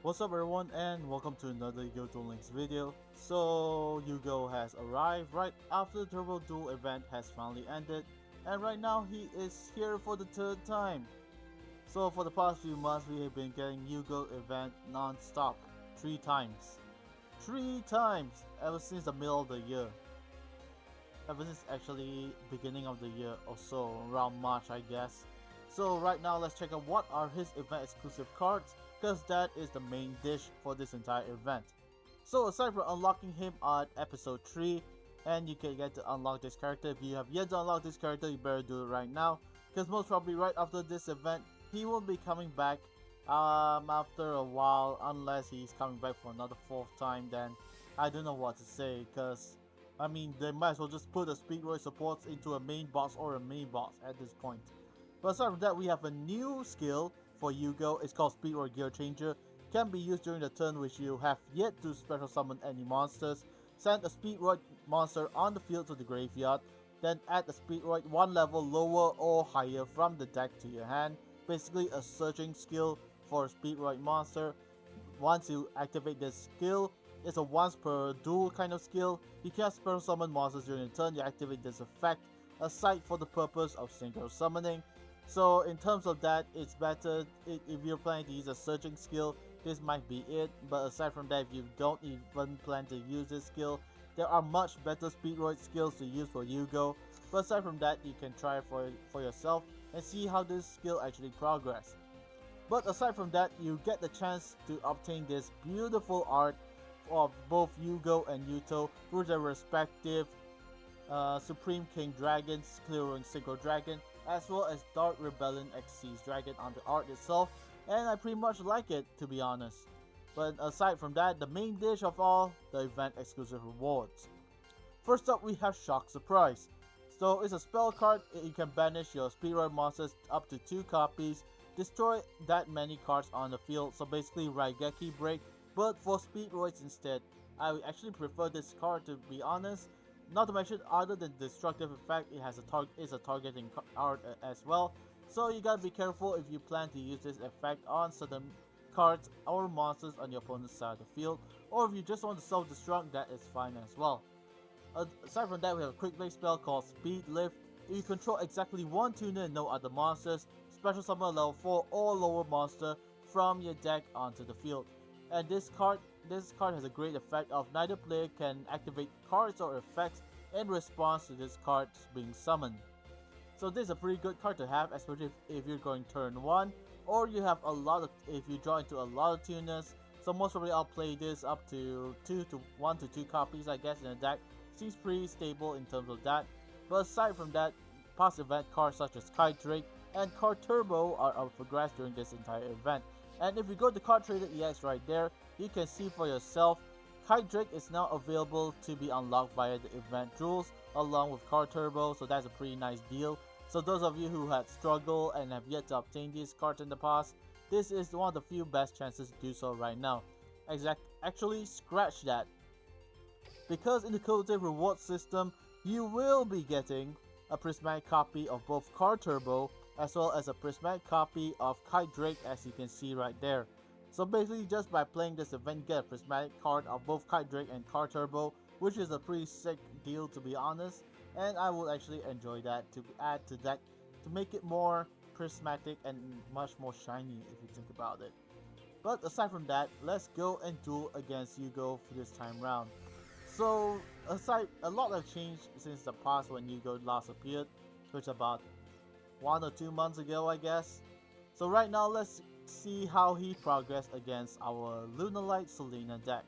What's up everyone and welcome to another YuGiOh Duel Links video. So Yugo has arrived right after the Turbo Duel event has finally ended, and right now he is here for the third time. So for the past few months we have been getting Yugo event non-stop 3 times. 3 times ever since the middle of the year. Ever since actually beginning of the year or so, around March I guess. So right now let's check out what are his event exclusive cards, because that is the main dish for this entire event. So aside from unlocking him at episode 3, and you can get to unlock this character, if you have yet to unlock this character you better do it right now, because most probably right after this event he will be coming back after a while, unless he's coming back for another 4th time. Then I don't know what to say, because I mean, they might as well just put the Speedroid supports into a main boss or a mini boss at this point. But aside from that, we have a new skill for Yugo. It's called Speedroid Gear Changer. Can be used during the turn which you have yet to special summon any monsters. Send a Speedroid monster on the field to the graveyard. Then add the Speedroid 1 level lower or higher from the deck to your hand. Basically a searching skill for a Speedroid monster. Once you activate this skill, it's a once per duel kind of skill. You can special summon monsters during the turn you activate this effect, aside for the purpose of synchro summoning. So in terms of that, it's better if you're planning to use a searching skill, this might be it. But aside from that, if you don't even plan to use this skill, there are much better Speedroid skills to use for Yugo. But aside from that, you can try it for yourself and see how this skill actually progresses. But aside from that, you get the chance to obtain this beautiful art of both Yugo and Yuto through their respective Supreme King Dragons, clearing Synchro Dragon, as well as Dark Rebellion Xyz Dragon on the art itself, and I pretty much like it, to be honest. But aside from that, the main dish of all, the event exclusive rewards. First up, we have Shock Surprise. So it's a spell card. You can banish your Speedroid monsters up to 2 copies, destroy that many cards on the field, so basically Raigeki Break, but for Speedroids instead. I would actually prefer this card, to be honest. Not to mention, other than destructive effect, it has a targeting card as well. So you gotta be careful if you plan to use this effect on certain cards or monsters on your opponent's side of the field, or if you just want to self-destruct, that is fine as well. Aside from that, we have a quick play spell called Speed Lift. If you control exactly 1 tuner and no other monsters, special summon a level 4 or lower monster from your deck onto the field. And this card has a great effect of neither player can activate cards or effects in response to this card being summoned. So this is a pretty good card to have, especially if you're going turn 1, or you have if you draw into a lot of tuners. So most probably I'll play this up to 1 to 2 copies, I guess, in a deck. Seems pretty stable in terms of that. But aside from that, past event cards such as Kite Drake and Card Turbo are up for grabs during this entire event. And if you go to Card Trader EX right there, you can see for yourself, Kite Drake is now available to be unlocked via the event rules along with Card Turbo, so that's a pretty nice deal. So those of you who had struggled and have yet to obtain these cards in the past, this is one of the few best chances to do so right now. Actually, scratch that. Because in the cumulative reward system, you will be getting a prismatic copy of both Card Turbo as well as a prismatic copy of Kite Drake, as you can see right there. So basically, just by playing this event, you get a prismatic card of both Kite Drake and Card Turbo, which is a pretty sick deal, to be honest. And I will actually enjoy that to add to that to make it more prismatic and much more shiny if you think about it. But aside from that, let's go and duel against Yugo for this time round. So a lot have changed since the past when Yugo last appeared, which about 1 or 2 months ago, I guess. So right now, let's see how he progressed against our Lunalight Celina deck.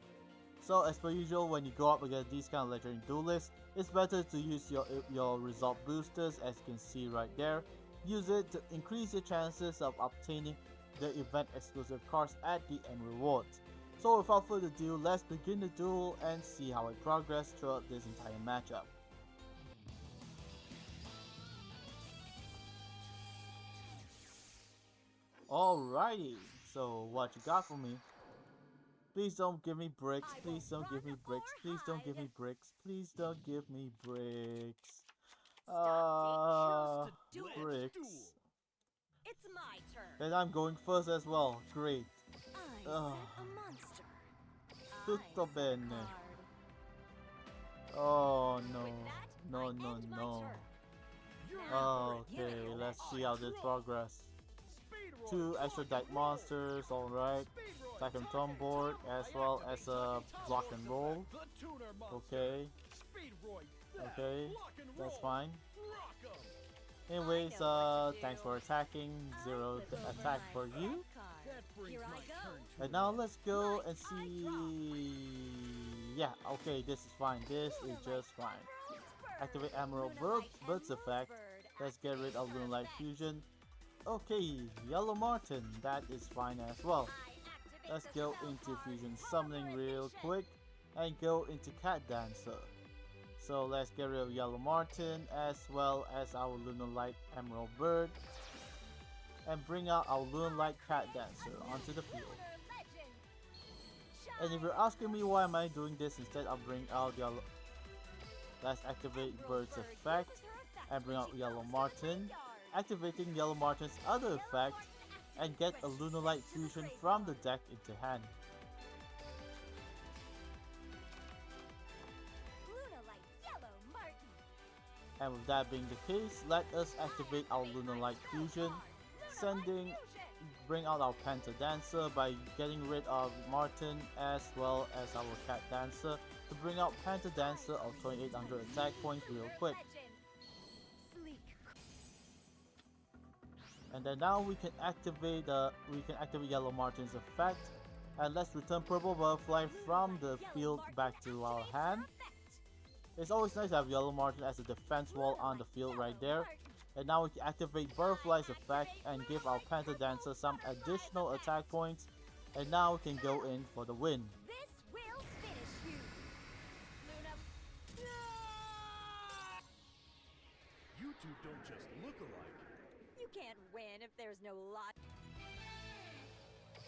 So as per usual, when you go up against these kind of legendary duelists, it's better to use your result boosters, as you can see right there. Use it to increase your chances of obtaining the event exclusive cards at the end rewards. So without further ado, let's begin the duel and see how it progressed throughout this entire matchup. Alrighty, so what you got for me? Please don't give me bricks, please don't give me bricks, please don't give me bricks, please don't give me bricks. Bricks. It's my turn. And I'm going first as well, great. Tutto bene. Oh no. No, no, no. Okay, let's see how this progress. 2 extra deck monsters, alright. Second on board, as well as a block and roll. Okay. Okay, that's fine. Anyways, thanks for attacking. 0 attack for you. And now let's go and see. Yeah, okay, this is fine. This is just fine. Activate Emerald Bird's effect. Let's get rid of Lunalight Fusion. Okay, Yellow Martin, that is fine as well. Let's go into Fusion Summoning real quick and go into Cat Dancer. So let's get rid of Yellow Martin as well as our Lunalight Emerald Bird and bring out our Lunalight Cat Dancer onto the field. And if you're asking me why am I doing this instead of bring out Yellow, let's activate Bird's effect and bring out Yellow Martin, activating Yellow Martin's other effect and get a Lunalight Fusion from the deck into hand. And with that being the case, let us activate our Lunalight Fusion, bring out our Penta Dancer by getting rid of Martin as well as our Cat Dancer to bring out Penta Dancer of 2800 attack points real quick. And then now we can activate Yellow Martin's effect, and let's return Purple Butterfly from the field back to our hand. It's always nice to have Yellow Martin as a defense wall on the field right there. And now we can activate Butterfly's effect and give our Penta Dancer some additional attack points. And now we can go in for the win. This will finish you. Luna. You two don't just look alike. You can't win if there's no lot.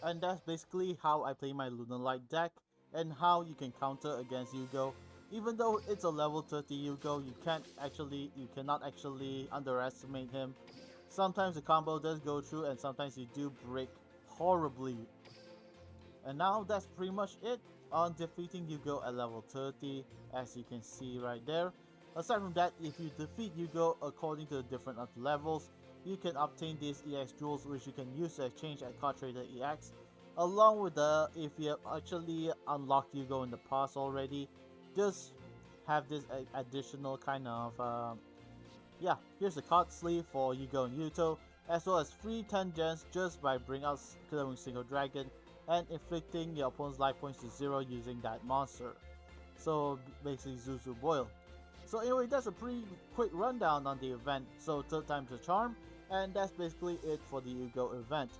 And that's basically how I play my Lunalight deck and how you can counter against Yugo. Even though it's a level 30 Yugo, you cannot actually underestimate him. Sometimes the combo does go through and sometimes you do break horribly. And now that's pretty much it on defeating Yugo at level 30, as you can see right there. Aside from that, if you defeat Yugo according to the different levels, you can obtain these EX jewels which you can use to exchange at Card Trader EX. Along with if you have actually unlocked Yugo in the past already, just have this additional kind of here's the card sleeve for Yugo and Yuto, as well as free 10 gens just by bringing out clearing single dragon and inflicting your opponent's life points to 0 using that monster. So basically Zuzu Boil. So anyway, that's a pretty quick rundown on the event. So 3rd time's a charm, and that's basically it for the Yugo event.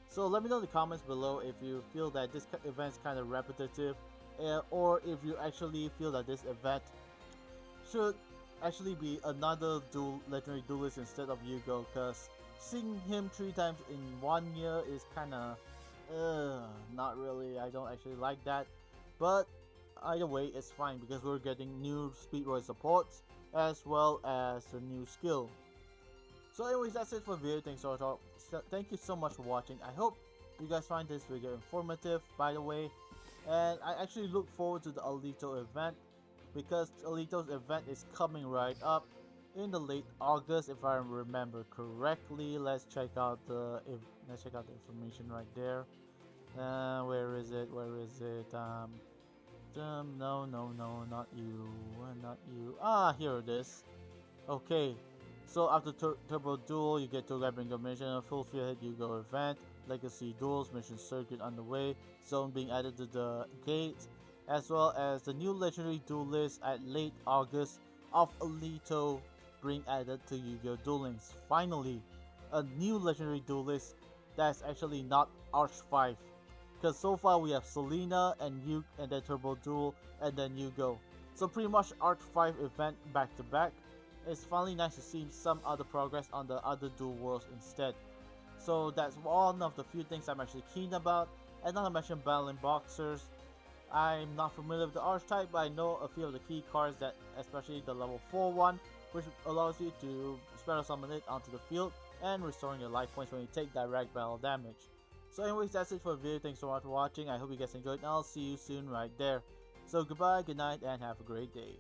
So let me know in the comments below if you feel that this event is kind of repetitive, or if you actually feel that this event should actually be another legendary duelist instead of Yugo, because seeing him 3 times in 1 year is kinda not really. I don't actually like that, but either way it's fine because we're getting new Speedroid supports as well as a new skill. So anyways, that's it for the video. Thank you so much for watching. I hope you guys find this video informative, by the way. And I actually look forward to the Alito event, because Alito's event is coming right up in the late August, if I remember correctly. Let's check out the information right there. Where is it? No, not you. Ah, here it is. Okay, so after Turbo Duel, you get to Labyrinth Mission, full field Yugo event, Legacy Duels, Mission Circuit underway, Zone being added to the gate, as well as the new Legendary Duelist at late August of Alito being added to YuGiOh Duel Links. Finally, a new Legendary Duelist that's actually not Arch 5. Because so far we have Celina and then Turbo Duel and then Yugo. So pretty much Arch 5 event back to back. It's finally nice to see some other progress on the other dual worlds instead. So that's one of the few things I'm actually keen about. And not to mention battling boxers. I'm not familiar with the archetype, but I know a few of the key cards, that especially the level 4 one, which allows you to special summon it onto the field and restoring your life points when you take direct battle damage. So anyways, that's it for the video. Thanks so much for watching. I hope you guys enjoyed, and I'll see you soon right there. So goodbye, good night, and have a great day.